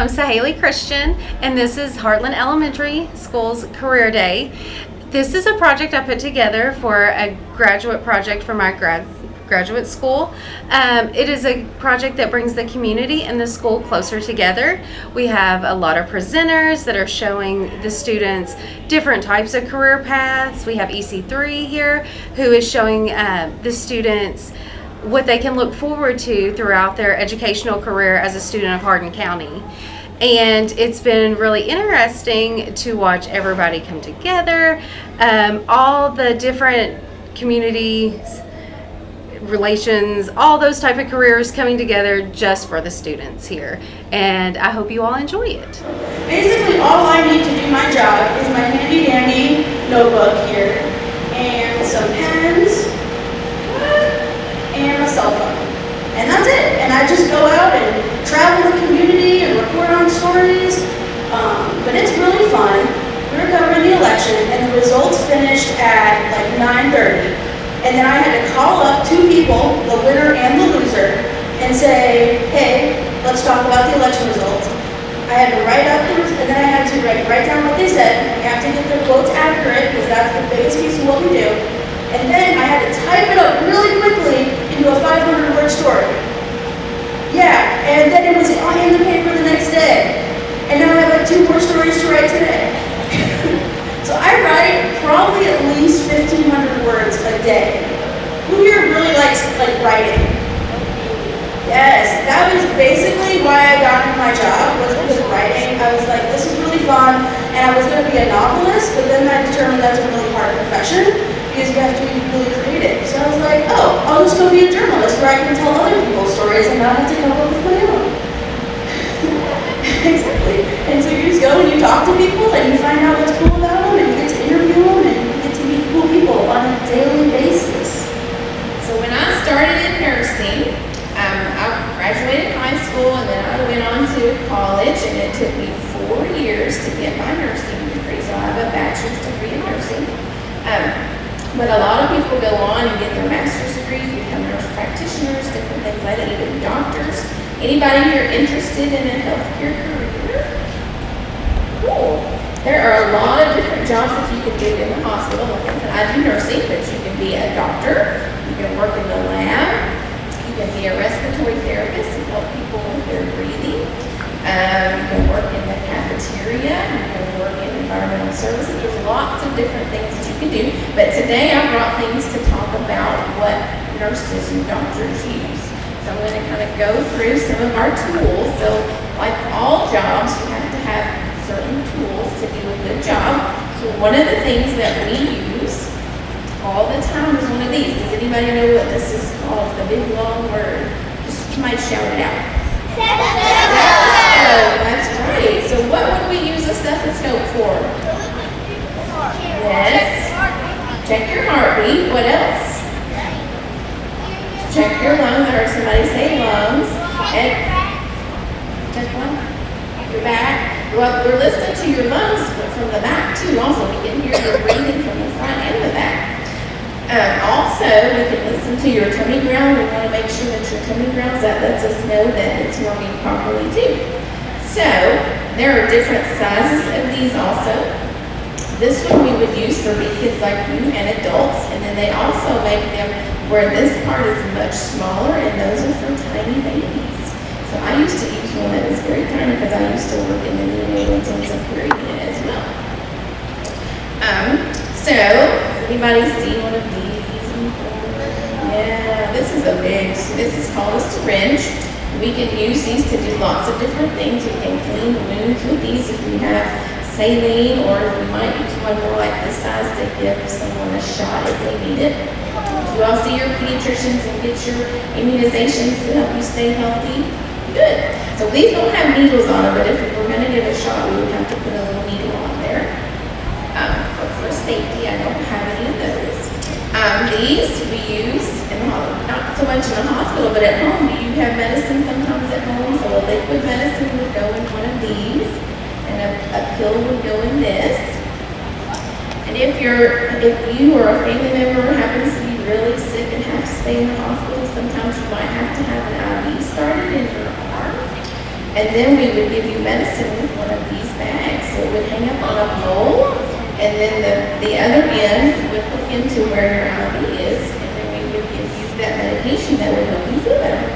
I'm Sahaley Christian, and this is Heartland Elementary School's Career Day. This is a project I put together for a graduate project for my graduate school. It is a project that brings the community and the school closer together. We have a lot of presenters that are showing the students different types of career paths. We have EC3 here who is showing the students what they can look forward to throughout their educational career as a student of Hardin County. And it's been really interesting to watch everybody come together, all the different community relations, all those type of careers coming together just for the students here. And I hope you all enjoy it. Basically, all I need to do my job is my handy dandy notebook here and some pens and a cell phone. And that's it. And I just go out and travel the community and report on stories. But it's really fun. We were covering the election and the results finished at like 9:30. And then I had to call up two people, the winner and the loser, and say, hey, let's talk about the election results. I had to write up, and then I had to write down what they said. You have to get their quotes accurate because that's the biggest piece of what we do. And then I had to type it up really quickly into a 500-word story. Yeah, and then it was in the paper the next day. And now I have like 2 more stories to write today. So I write probably at least 1,500 words a day. Who here really likes writing? Yes, that was basically why I got into my job, was because of writing. I was like, this is really fun, and I was going to be a novelist, but then I determined that's a really hard profession, because you have to be really creative. So I was like, oh, I'll just go be a journalist where I can tell other people's stories and not have to come up with my own. Exactly. And so you just go and you talk to people and you find out what's cool about them and you get to interview them and you get to meet cool people on a daily basis. So when I started in nursing, I graduated high school and then I went on to college, and it took me 4 years to get my nursing degree. So I have a bachelor's degree in nursing. But a lot of people go on and get their master's degrees, become nurse practitioners, different things like that, even doctors. Anybody here interested in a healthcare career? Cool. There are a lot of different jobs that you can do in the hospital. Like I said, I do nursing, but you can be a doctor, you can work in the lab, you can be a respiratory therapist and help people with their breathing. You can work in the cafeteria, you can work in environmental services. There's lots of different things that you can do. But today I brought things to talk about what nurses and doctors use. So I'm going to kind of go through some of our tools. So like all jobs, you have to have certain tools to do a good job. So one of the things that we use all the time is one of these. Does anybody know what this is called? The big long word. Just you might shout it out. That's right. So what would we use a stethoscope for? Yes. Check your heartbeat. What else? Check your lungs. I heard somebody say lungs. And check one. Your back. Well, we're listening to your lungs from the back too. Also, we can hear your breathing from the front and the back. Also, we can listen to your tummy ground. We want to make sure that your tummy ground, that lets us know that it's working properly too. So, there are different sizes of these also. This one we would use for big kids like you and adults, and then they also make them where this part is much smaller, and those are for tiny babies. So I used to use one that was very tiny because I used to work in the neonatal intensive care unit as well. So, does anybody see one of these? Yeah, this is this is called a syringe. We can use these to do lots of different things. We can clean wounds with these if we have saline, or we might use one more like this size to give someone a shot if they need it. You all see your pediatricians and get your immunizations to help you stay healthy? Good. So these don't have needles on them, but if we're going to give a shot, we would have to put a little needle on there. But for safety, I don't have any of those. These we use not so much in the hospital, but at home. Do you have medicine sometimes at home? So a liquid medicine would go in one of these, and a pill would go in this. And if you or a family member happens to be really sick and have to stay in the hospital, sometimes you might have to have an IV started in your arm. And then we would give you medicine with one of these bags. So it would hang up on a pole, and then the other end would hook into where your IV is, and then we would give you that medication that would help you feel better.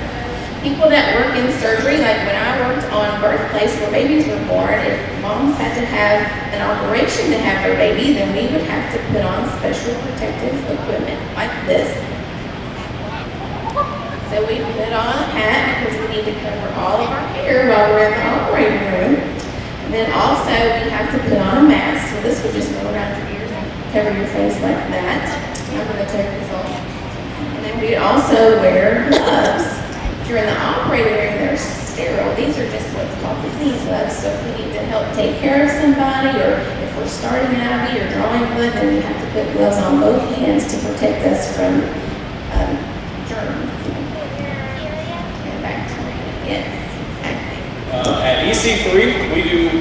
People that work in surgery, like when I worked on birthplace where babies were born, if moms had to have an operation to have their baby, then we would have to put on special protective equipment like this. So we put on a hat because we need to cover all of our hair while we're in the operating room. And then also we have to put on a mask. So this would just go around your ears and cover your face like that. I'm going to take this off. And then we also wear gloves. If you're in the operating room, they're sterile. These are just what's called the clean gloves. So if we need to help take care of somebody, or if we're starting an IV or drawing blood, then we have to put gloves on both hands to protect us from germs. And bacteria. Yes, exactly. At EC3,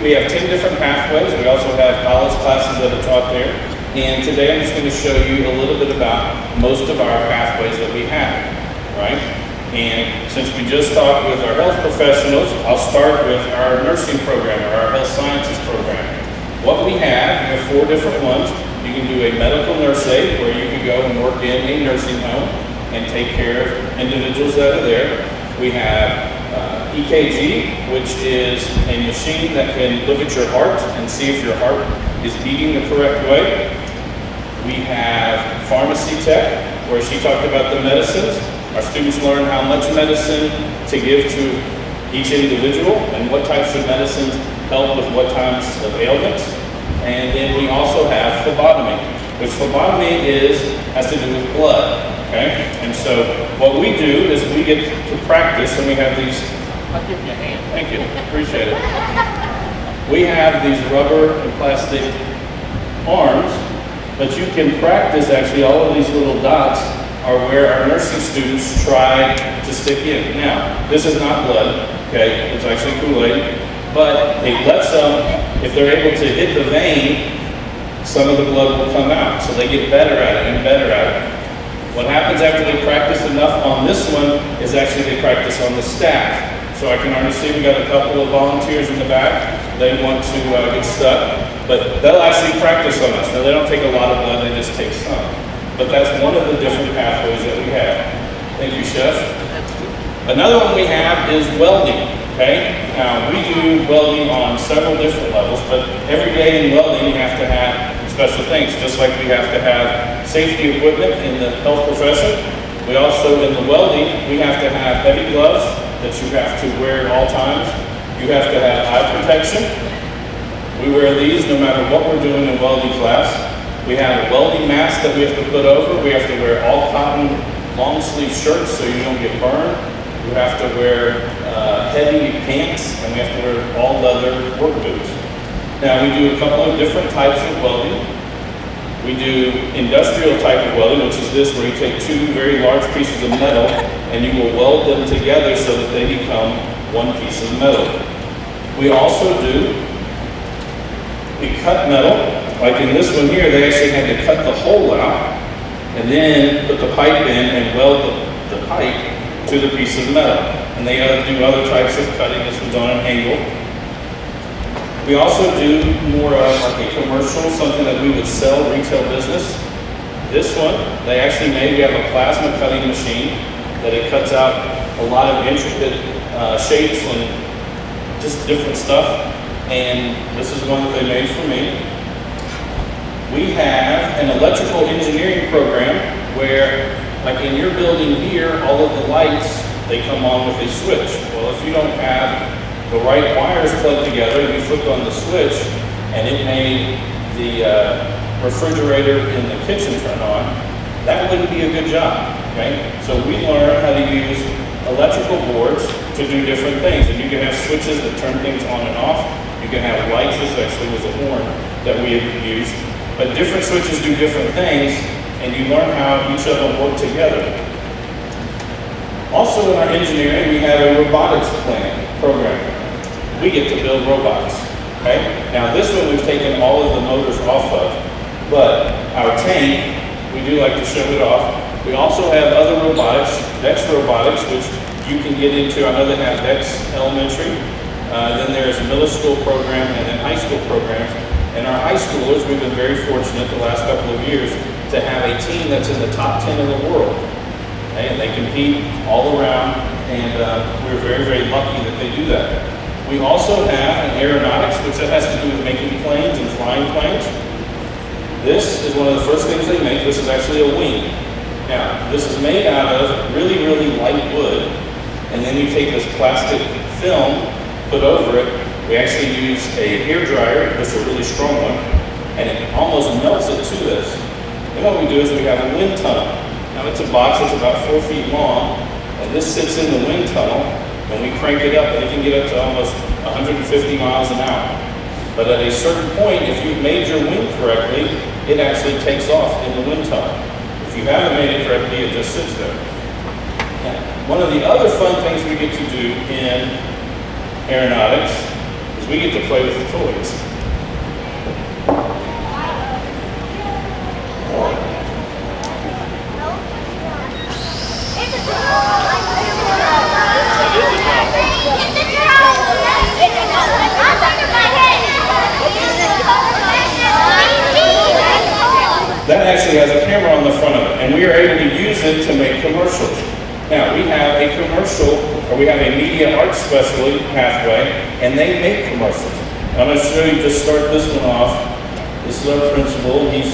we have 10 different pathways. We also have college classes that are taught there. And today I'm just going to show you a little bit about most of our pathways that we have, right? And since we just talked with our health professionals, I'll start with our nursing program or our health sciences program. What we have 4 different ones. You can do a medical nurse aide where you can go and work in a nursing home and take care of individuals that are there. We have EKG, which is a machine that can look at your heart and see if your heart is beating the correct way. We have pharmacy tech, where she talked about the medicines. Our students learn how much medicine to give to each individual and what types of medicines help with what types of ailments. And then we also have phlebotomy, which phlebotomy has to do with blood, okay? And so what we do is we get to practice, and we have these, I'll give you a hand. Thank you, appreciate it. We have these rubber and plastic arms, but you can practice actually all of these little dots are where our nursing students try to stick in. Now, this is not blood, okay? It's actually Kool-Aid, but they let some, if they're able to hit the vein, some of the blood will come out. So they get better at it and better at it. What happens after they practice enough on this one is actually they practice on the staff. So I can already see we got a couple of volunteers in the back. They want to get stuck, but they'll actually practice on us. Now, they don't take a lot of blood, they just take some. But that's one of the different pathways that we have. Thank you, Chef. Another one we have is welding, okay? Now, we do welding on several different levels, but every day in welding, you have to have special things, just like we have to have safety equipment in the health profession. We also, in the welding, we have to have heavy gloves that you have to wear at all times. You have to have eye protection. We wear these no matter what we're doing in welding class. We have a welding mask that we have to put over. We have to wear all cotton long sleeve shirts so you don't get burned. We have to wear heavy pants, and we have to wear all leather work boots. Now, we do a couple of different types of welding. We do industrial type of welding, which is this, where you take 2 very large pieces of metal and you will weld them together so that they become one piece of metal. We also we cut metal. Like in this one here, they actually had to cut the hole out and then put the pipe in and weld the pipe to the piece of metal. And they do other types of cutting. This one's on an angle. We also do more of like a commercial, something that we would sell, retail business. This one, they actually we have a plasma cutting machine that it cuts out a lot of intricate shapes and just different stuff. And this is one that they made for me. We have an electrical engineering program where, like in your building here, all of the lights, they come on with a switch. Well, if you don't have the right wires plugged together and you flipped on the switch and it made the refrigerator in the kitchen turn on, that wouldn't be a good job, okay? So we learn how to use electrical boards to do different things. And you can have switches that turn things on and off. You can have lights. This actually was a horn that we had used. But different switches do different things, and you learn how each of them work together. Also in our engineering, we have a robotics program. We get to build robots, okay? Now this one we've taken all of the motors off of, but our tank, we do like to show it off. We also have other robotics, Dex robotics, which you can get into. I know they have Dex Elementary. Then there's a middle school program and then high school programs. And our high schoolers, we've been very fortunate the last couple of years to have a team that's in the top 10 in the world. Okay? And they compete all around, and we're very, very lucky that they do that. We also have an aeronautics, which has to do with making planes and flying planes. This is one of the first things they make. This is actually a wing. Now, this is made out of really, really light wood, and then you take this plastic film, put over it. We actually use a hair dryer, this is a really strong one, and it almost melts it to this. And what we do is we have a wind tunnel. Now it's a box that's about 4 feet long, and this sits in the wind tunnel, and we crank it up, and it can get up to almost 150 miles an hour. But at a certain point, if you've made your wing correctly, it actually takes off in the wind tunnel. If you haven't made it correctly, it just sits there. One of the other fun things we get to do in aeronautics is we get to play with the toys. That actually has a camera on the front of it, and we are able to use it to make commercials. Now, we have a commercial, or we have a media arts specialty pathway, and they make commercials. I'm going to show you, just start this one off. This is our principal. He's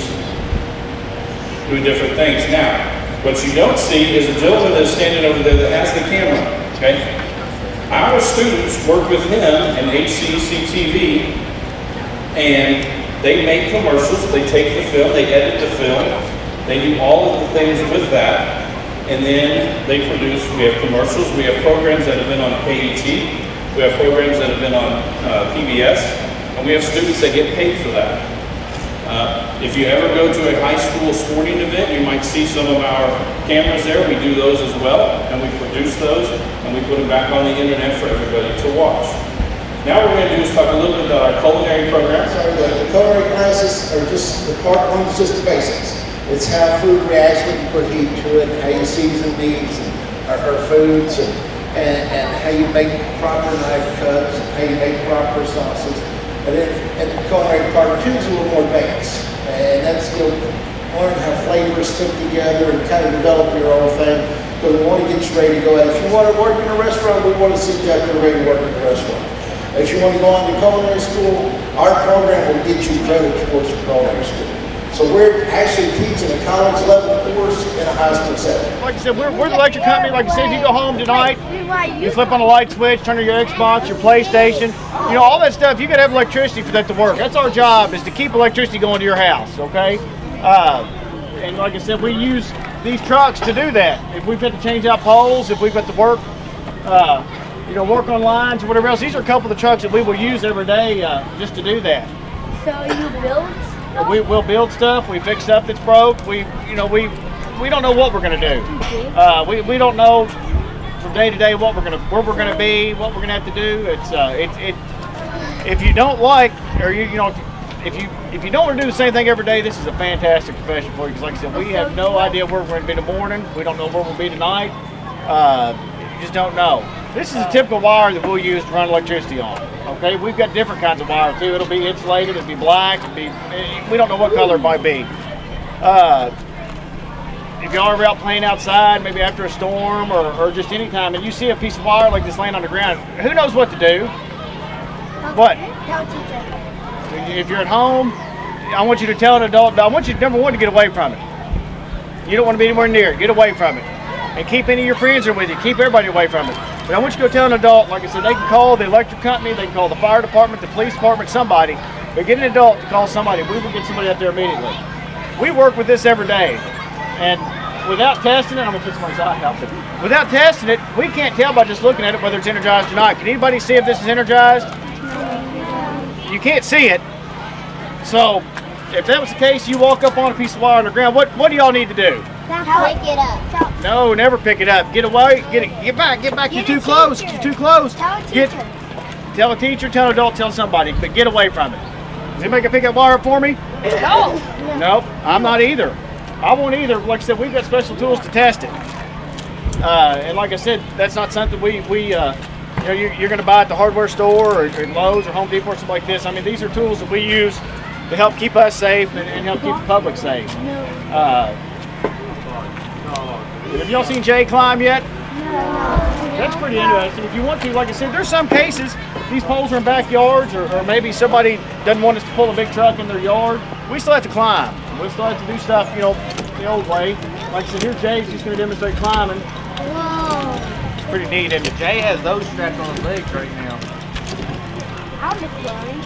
doing different things. Now, what you don't see is a gentleman that's standing over there that has the camera, okay? Our students work with him in HCEC-TV, and they make commercials, they take the film, they edit the film, they do all of the things with that, and then they produce, we have commercials, we have programs that have been on KET, we have programs that have been on PBS, and we have students that get paid for that. If you ever go to a high school sporting event, you might see some of our cameras there. We do those as well, and we produce those, and we put them back on the internet for everybody to watch. Now what we're going to do is talk a little bit about our culinary program. Sorry, the culinary classes are just, the part one is just the basics. It's how food reacts when you put heat to it, how you season meats or foods, and how you make proper knife cuts, and how you make proper sauces. And then at the culinary part two is a little more advanced. And that's, you know, learn how flavors fit together and kind of develop your own thing. Because we want to get you ready to go out. If you want to work in a restaurant, we want to see you out there ready to work in a restaurant. If you want to go on to culinary school, our program will get you credit towards the culinary school. So we're actually teaching a college level course in a high school setting. Like I said, we're the electric company. Like I said, if you go home tonight, you flip on the light switch, turn on your Xbox, your PlayStation, you know, all that stuff, you gotta have electricity for that to work. That's our job, is to keep electricity going to your house, okay? And like I said, we use these trucks to do that. If we've got to change out poles, if we've got to work, you know, work on lines or whatever else, these are a couple of the trucks that we will use every day just to do that. So you build stuff? We'll build stuff. We fix stuff that's broke. We don't know what we're gonna do. We don't know from day to day where we're gonna be, what we're gonna have to do. If you don't like, or if you don't want to do the same thing every day, this is a fantastic profession for you. Because like I said, we have no idea where we're going to be in the morning. We don't know where we'll be tonight. You just don't know. This is a typical wire that we'll use to run electricity on. Okay, we've got different kinds of wire too. It'll be insulated, it'll be black, we don't know what color it might be. If y'all are out playing outside, maybe after a storm or just any time, and you see a piece of wire like this laying on the ground, who knows what to do? What? Tell teacher. If you're at home, I want you to tell an adult, I want you, number one, to get away from it. You don't want to be anywhere near it. Get away from it. And keep any of your friends that are with you. Keep everybody away from it. But I want you to go tell an adult, like I said, they can call the electric company, they can call the fire department, the police department, somebody. But get an adult to call somebody. We will get somebody out there immediately. We work with this every day. And without testing it, I'm going to put somebody's eye out. Without testing it, we can't tell by just looking at it whether it's energized or not. Can anybody see if this is energized? You can't see it. So if that was the case, you walk up on a piece of wire on the ground, what do y'all need to do? Pick it up. No, never pick it up. Get away. Get back. You're too close. You're too close. Tell a teacher. Tell a teacher, tell an adult, tell somebody, but get away from it. Is anybody gonna pick that wire up for me? No. Nope, I'm not either. I won't either. Like I said, we've got special tools to test it. And like I said, that's not something we you know, you're going to buy at the hardware store or Lowe's or Home Depot or something like this. I mean, these are tools that we use to help keep us safe and help keep the public safe. Have y'all seen Jay climb yet? That's pretty interesting. If you want to, like I said, there's some cases these poles are in backyards or maybe somebody doesn't want us to pull a big truck in their yard. We still have to climb. We still have to do stuff, you know, the old way. Like I said, here's Jay's just going to demonstrate climbing. Whoa. It's pretty neat, isn't it? Jay has those strapped on his legs right now. I'll just learn.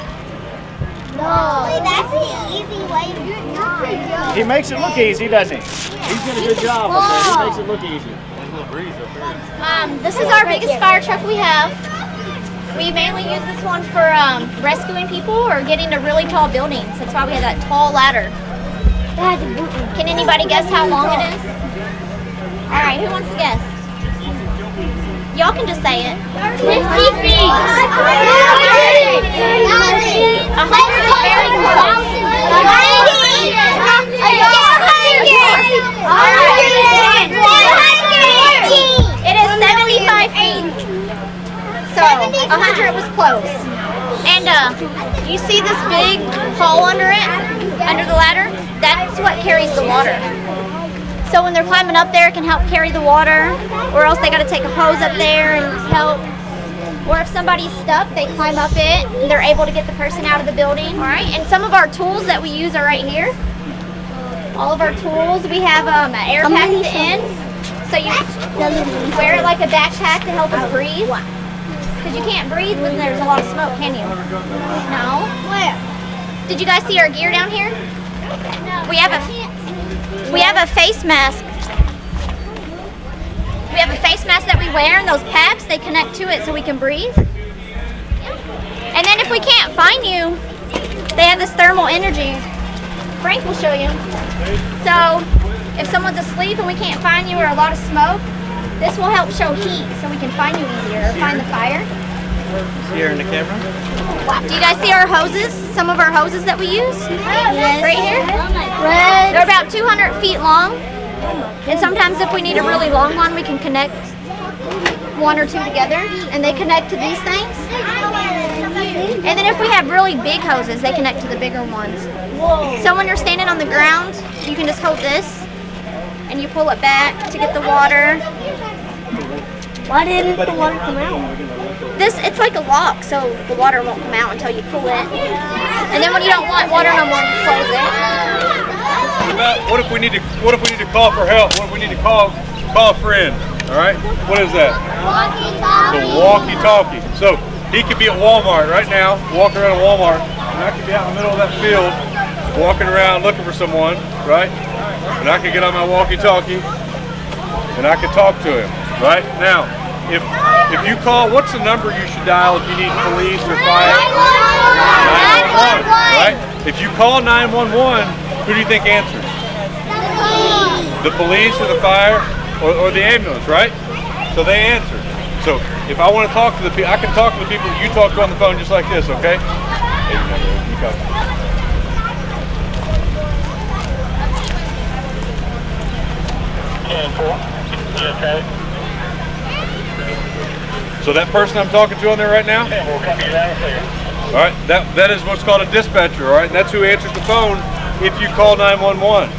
No. Wait, that's an easy way to do it. He makes it look easy, doesn't he? He's doing a good job up there. He makes it look easy. This is our biggest fire truck we have. We mainly use this one for rescuing people or getting to really tall buildings. That's why we have that tall ladder. Can anybody guess how long it is? All right, who wants to guess? Y'all can just say it. 50 feet. 100 is very close. 200. It is 75 feet. So 100 was close. And you see this big hole under it, under the ladder? That's what carries the water. So when they're climbing up there, it can help carry the water, or else they got to take a hose up there and help. Or if somebody's stuck, they climb up it and they're able to get the person out of the building. All right, and some of our tools that we use are right here. All of our tools, we have an air pack at the end. So you wear it like a backpack to help us breathe. Because you can't breathe when there's a lot of smoke, can you? No? Where? Did you guys see our gear down here? No. We have a face mask. We have a face mask that we wear, and those packs, they connect to it so we can breathe. And then if we can't find you, they have this thermal energy. Frank will show you. So if someone's asleep and we can't find you or a lot of smoke, this will help show heat so we can find you easier or find the fire. Here in the camera. Do you guys see our hoses? Some of our hoses that we use? Yes. Right here? They're about 200 feet long. And sometimes if we need a really long one, we can connect one or two together and they connect to these things. And then if we have really big hoses, they connect to the bigger ones. So when you're standing on the ground, you can just hold this and you pull it back to get the water. Why didn't the water come out? It's like a lock, so the water won't come out until you pull it. And then when you don't want water no more, you close it. What if we need to call for help? What if we need to call a friend? All right. What is that? The walkie-talkie. So he could be at Walmart right now, walking around Walmart, and I could be out in the middle of that field, walking around looking for someone, right? And I could get on my walkie-talkie, and I could talk to him, right? Now, if you call, what's the number you should dial if you need police or fire? 911, right? If you call 911, who do you think answers? The police or the fire or the ambulance, right? So they answer. So if I want to talk to the people, I can talk to the people that you talk to on the phone just like this, okay? Okay. So that person I'm talking to on there right now? All right, that is what's called a dispatcher, all right? And that's who answers the phone if you call 911.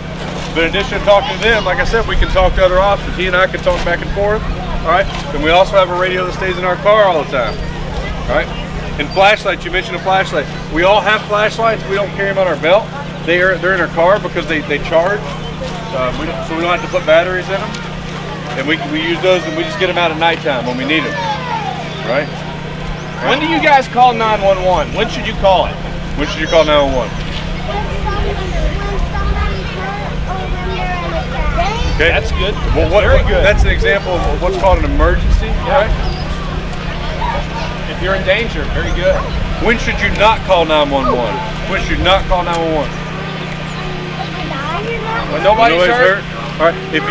But in addition to talking to them, like I said, we can talk to other officers. He and I can talk back and forth, all right? And we also have a radio that stays in our car all the time, all right? And flashlights, you mentioned a flashlight. We all have flashlights. We don't carry them on our belt. They're in our car because they charge, so we don't have to put batteries in them. And we use those and we just get them out at nighttime when we need them, right? When do you guys call 911? When should you call it? When should you call 911? Okay. That's good. Well, Very good. That's an example of what's called an emergency, right? If you're in danger, very good. When should you not call 911? When should you not call 911? When nobody's hurt. All right. If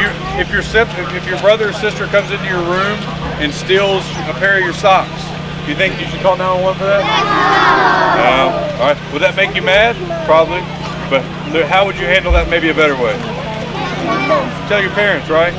your brother or sister comes into your room and steals a pair of your socks, do you think you should call 911 for that? No. All right. Would that make you mad? Probably. But how would you handle that maybe a better way? Tell your parents, right?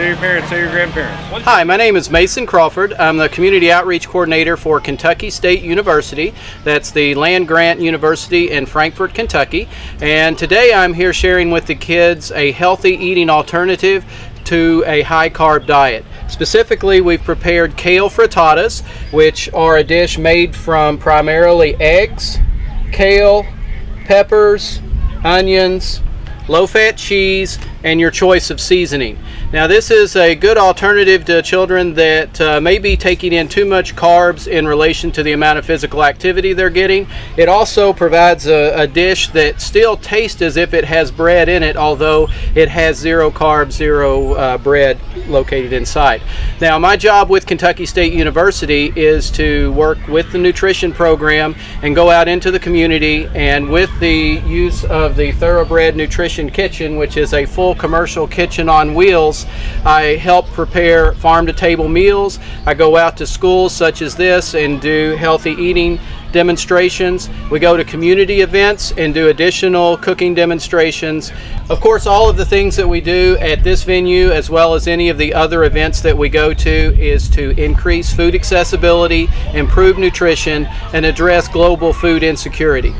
Tell your parents, tell your grandparents. Hi, my name is Mason Crawford. I'm the Community Outreach Coordinator for Kentucky State University. That's the land-grant university in Frankfort, Kentucky. And today I'm here sharing with the kids a healthy eating alternative to a high-carb diet. Specifically, we've prepared kale frittatas, which are a dish made from primarily eggs, kale, peppers, onions, low-fat cheese, and your choice of seasoning. Now, this is a good alternative to children that may be taking in too much carbs in relation to the amount of physical activity they're getting. It also provides a dish that still tastes as if it has bread in it, although it has zero carbs, zero bread located inside. Now, my job with Kentucky State University is to work with the nutrition program and go out into the community, and with the use of the Thoroughbred Nutrition Kitchen, which is a full commercial kitchen on wheels, I help prepare farm-to-table meals. I go out to schools such as this and do healthy eating demonstrations. We go to community events and do additional cooking demonstrations. Of course, all of the things that we do at this venue, as well as any of the other events that we go to, is to increase food accessibility, improve nutrition, and address global food insecurity.